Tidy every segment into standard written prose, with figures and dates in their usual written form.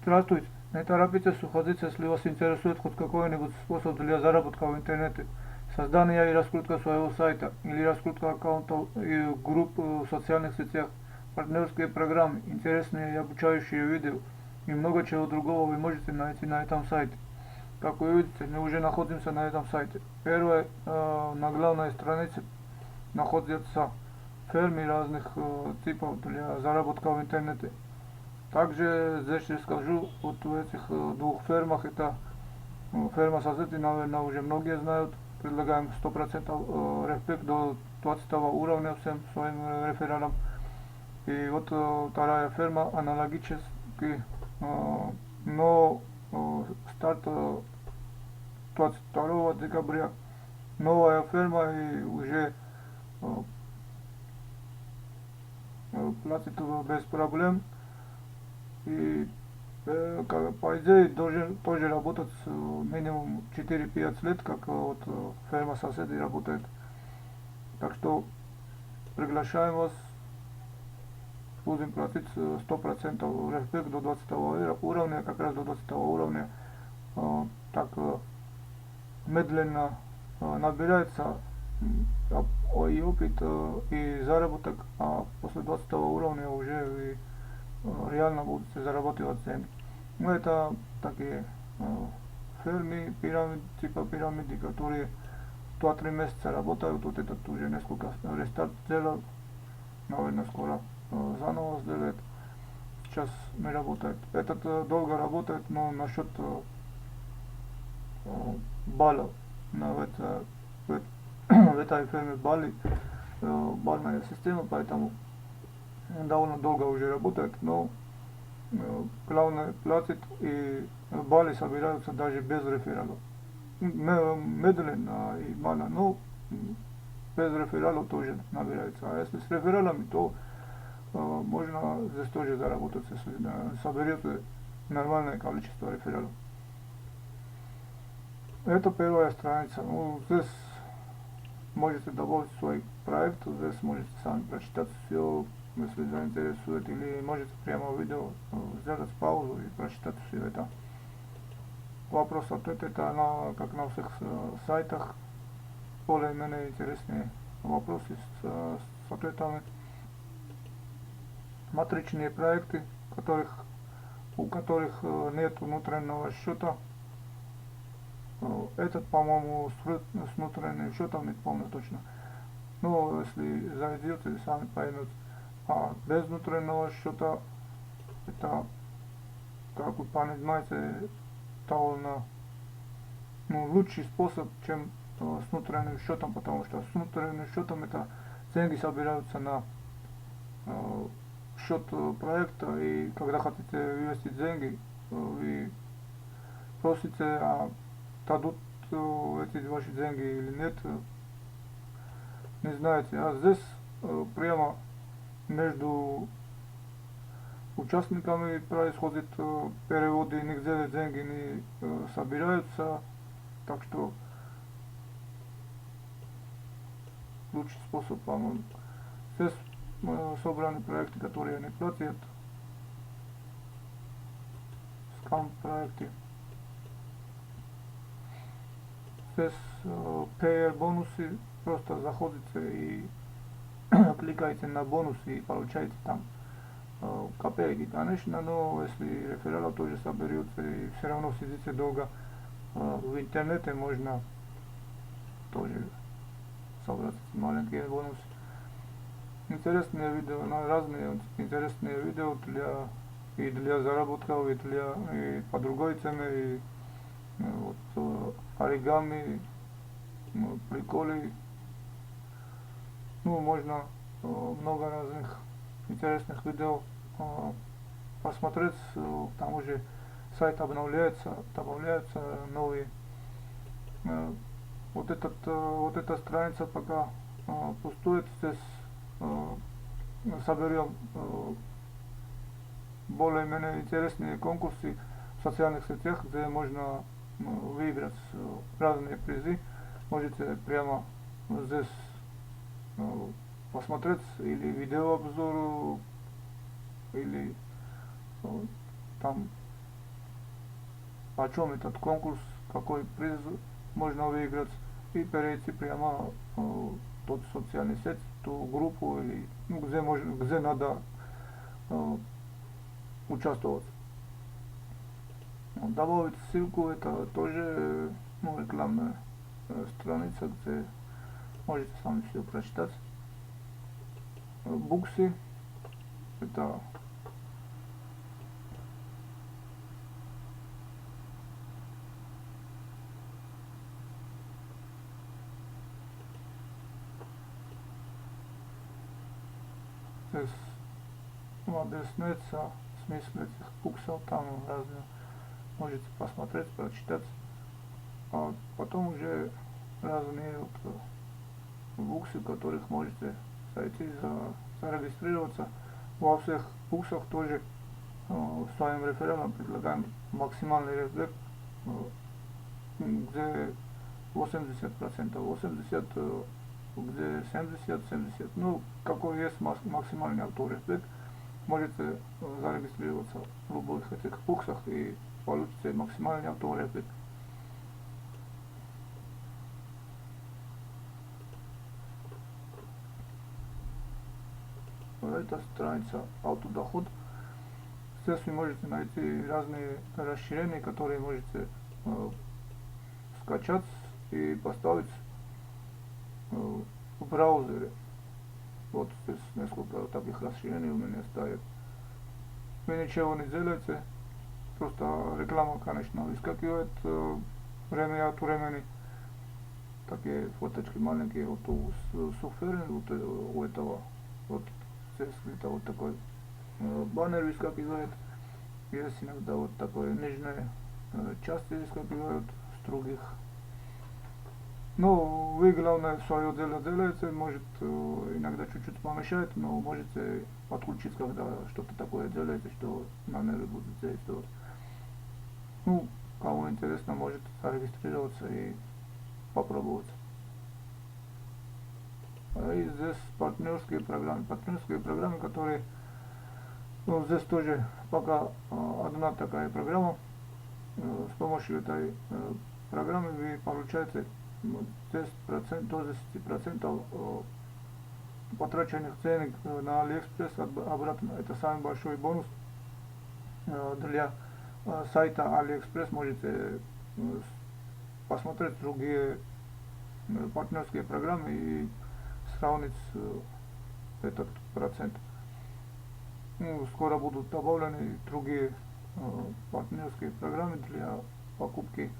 Здравствуйте. Не торопитесь уходить, если вас интересует хоть какой-нибудь способ для заработка в интернете. Создание и раскрутка своего сайта или раскрутка аккаунтов и групп в социальных сетях, партнерские программы, интересные и обучающие видео и много чего другого вы можете найти на этом сайте. Как вы видите, мы уже находимся на этом сайте. Первое, на главной странице находятся фермы разных типов для заработка в интернете. Также здесь расскажу вот в этих двух фермах. Это ферма соседей, наверное, уже многие знают. Предлагаем 100% респект до 20 уровня всем своим рефералам. И вот вторая ферма аналогически, но старт 22 декабря. Новая ферма и уже платит без проблем. И по идее должен тоже работать минимум 4-5 лет, как вот ферма соседей работает. Так что приглашаем вас, будем платить 100% респект до 20 уровня, как раз до 20 уровня. Так медленно набирается и опыт, и заработок, а после 20 уровня уже вы реально будете зарабатывать деньги. Ну, это такие фермы, типа пирамиды, которые 2-3 месяца работают. Вот этот уже несколько рестарт сделал, наверное, скоро заново сделает. Сейчас не работает. Этот долго работает, но насчет баллов в этой ферме баллы, бальная система, поэтому довольно долго уже работает, но главное платит, и баллы собираются даже без рефералов. Медленно и мало, но без рефералов тоже набирается. А если с рефералами, то можно здесь тоже заработать, если соберете нормальное количество рефералов. Это первая страница. Ну, здесь можете добавить свой проект, здесь можете сами прочитать все, если заинтересует, или можете прямо в видео сделать паузу и прочитать все это. Вопрос-ответ, это как на всех сайтах, более-менее интересные вопросы с ответами. Матричные проекты, у которых нет внутреннего счета. Этот, по-моему, с внутренним счетом, не помню точно. Но если зайдете, сами поймете. А без внутреннего счета, это, как вы понимаете, довольно лучший способ, чем с внутренним счетом, потому что с внутренним счетом это деньги собираются на счет проекта, и когда хотите вывести деньги, вы просите, а дадут эти ваши деньги или нет, не знаете. А здесь прямо между участниками происходит переводы, нигде деньги не собираются, так что лучший способ, по-моему. Здесь собраны проекты, которые не платят, скам проекты. Здесь PR бонусы, просто заходите и кликаете на бонусы и получаете там копейки, конечно, но если рефералов тоже соберете и все равно сидите долго в интернете, можно тоже собрать маленькие бонусы. Интересные видео, разные интересные видео для заработка, и по другой теме, и вот оригами, приколы. Можно много разных интересных видео посмотреть. К тому же сайт обновляется, добавляются новые. Вот эта страница пока пустует. Здесь соберем более-менее интересные конкурсы в социальных сетях, где можно выиграть разные призы. Можете прямо здесь посмотреть или видеообзор, или там о чем этот конкурс, какой приз можно выиграть, и перейти прямо в тот социальный сеть, ту группу, или, ну, где надо участвовать. Добавить ссылку, это тоже рекламная страница, где можете сами все прочитать. Буксы, это здесь объясняется смысл этих буксов, там разные можете посмотреть, прочитать, а потом уже разные вот буксы, в которых можете зайти, зарегистрироваться. Во всех буксах тоже своим рефералам предлагаем максимальный рейтинг, где 80%, 80%, где 70, ну, какой есть максимальный авторитет, можете зарегистрироваться в любых этих буксах и получите максимальный авторитет. Это страница автодоход. Здесь вы можете найти разные расширения, которые можете скачать и поставить в браузере. Вот здесь несколько таких расширений у меня стоит. Вы ничего не делаете, просто реклама, конечно, выскакивает время от времени. Такие фоточки маленькие, вот у суфера, вот у этого, вот здесь где-то вот такой баннер выскакивает. Есть иногда вот такое нижние части выскакивают с других. Ну, вы главное свое дело делаете, может иногда чуть-чуть помешает, но можете отключить, когда что-то такое делаете, что на нервы будут действовать. Ну, кому интересно, может зарегистрироваться и попробовать. И здесь партнерские программы, которые, ну, здесь тоже пока одна такая программа. С помощью этой программы вы получаете 10% до 10% потраченных денег на Алиэкспресс обратно. Это самый большой бонус для сайта Алиэкспресс. Можете посмотреть другие партнерские программы и сравнить этот процент. Ну, скоро будут добавлены другие партнерские программы для покупки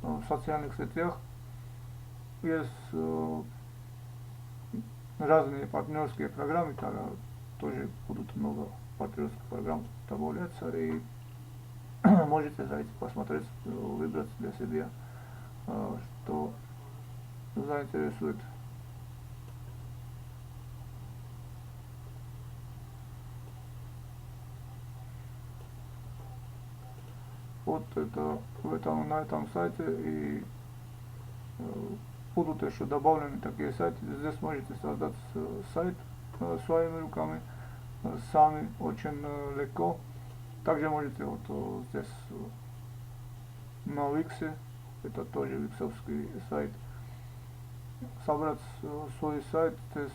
в социальных сетях. Есть разные партнерские программы, тогда тоже будут много партнерских программ добавляться, и можете зайти посмотреть, выбрать для себя, что заинтересует. Вот это на этом сайте, и будут еще добавлены такие сайты. Здесь можете создать сайт своими руками, сами, очень легко. Также можете вот здесь на Виксе, это тоже виксовский сайт, собрать свой сайт здесь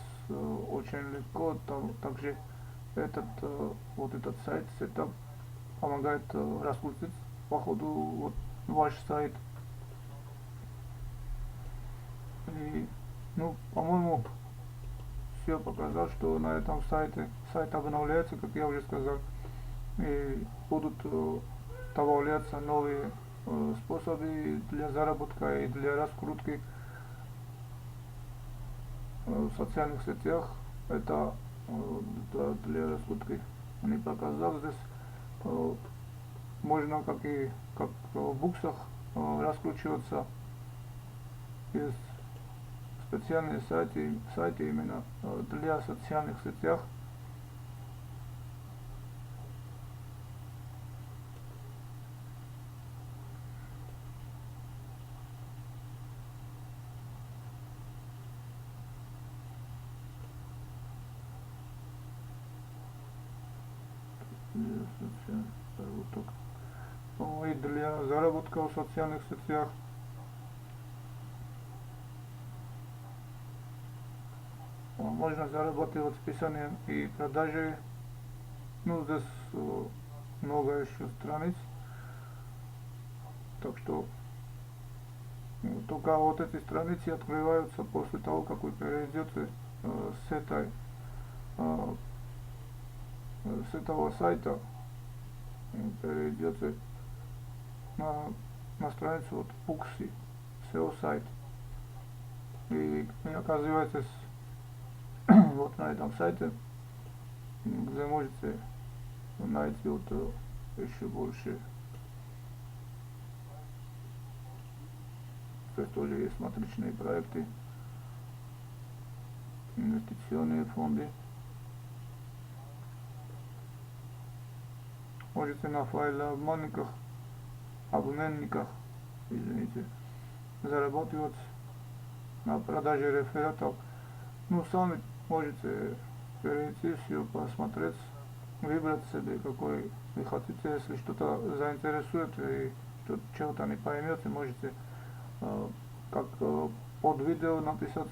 очень легко. Также вот этот сайт, сетап, помогает раскрутить по ходу вот ваш сайт. И, ну, по-моему, все показал, что на этом сайт обновляется, как я уже сказал, и будут добавляться новые способы для заработка и для раскрутки в социальных сетях. Это для раскрутки не показал здесь. Можно как в буксах раскручиваться. Есть специальные сайты именно для социальных сетях. и для заработка в социальных сетях. Можно зарабатывать писанием и продажей. Ну, здесь много еще страниц. Так что только вот эти страницы открываются после того, как вы перейдете э, с этого сайта, перейдете на страницу вот Puxi, SEO сайт. И оказываетесь вот на этом сайте, где можете найти вот еще больше. Здесь тоже есть матричные проекты, инвестиционные фонды. Можете на обменниках, извините, зарабатывать на продаже рефератов. Ну, сами можете перейти, все посмотреть, выбрать себе, какой вы хотите. Если что-то заинтересует и чего-то не поймете, можете как под видео написать,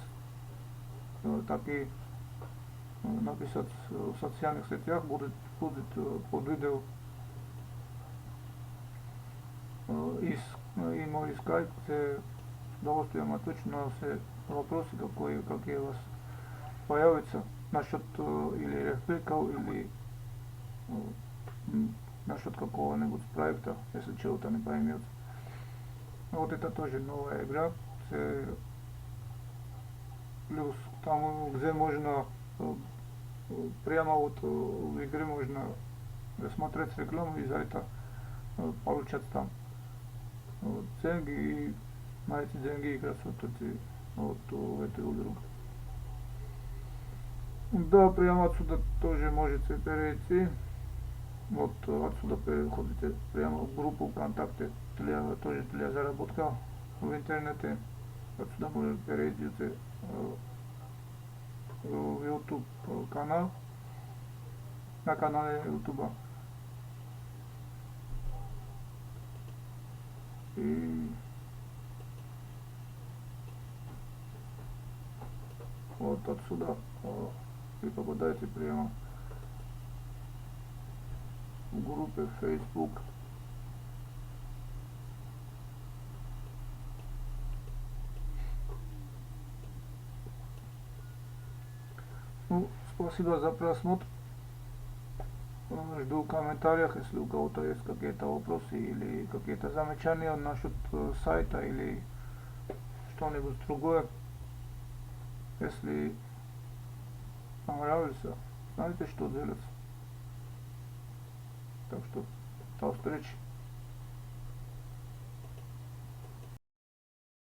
так и написать в социальных сетях, будет под видео и мой скайп, где с удовольствием отвечу на все вопросы, какие у вас появятся насчет или рефликов, или насчет какого-нибудь проекта, если чего-то не поймет. Вот это тоже новая игра, плюс там, где можно прямо вот в игре можно смотреть рекламу и за это получать там деньги и на эти деньги играть вот в эту игру. Да, прямо отсюда тоже можете перейти. Вот отсюда переходите прямо в группу ВКонтакте, тоже для заработка в интернете. Отсюда можно перейдете в YouTube канал, на канале YouTube. И вот отсюда вы попадаете прямо в группе Facebook. Ну, спасибо за просмотр. Жду в комментариях, если у кого-то есть какие-то вопросы или какие-то замечания насчет сайта или что-нибудь другое. Если понравился, знаете, что делать. Так что до встречи.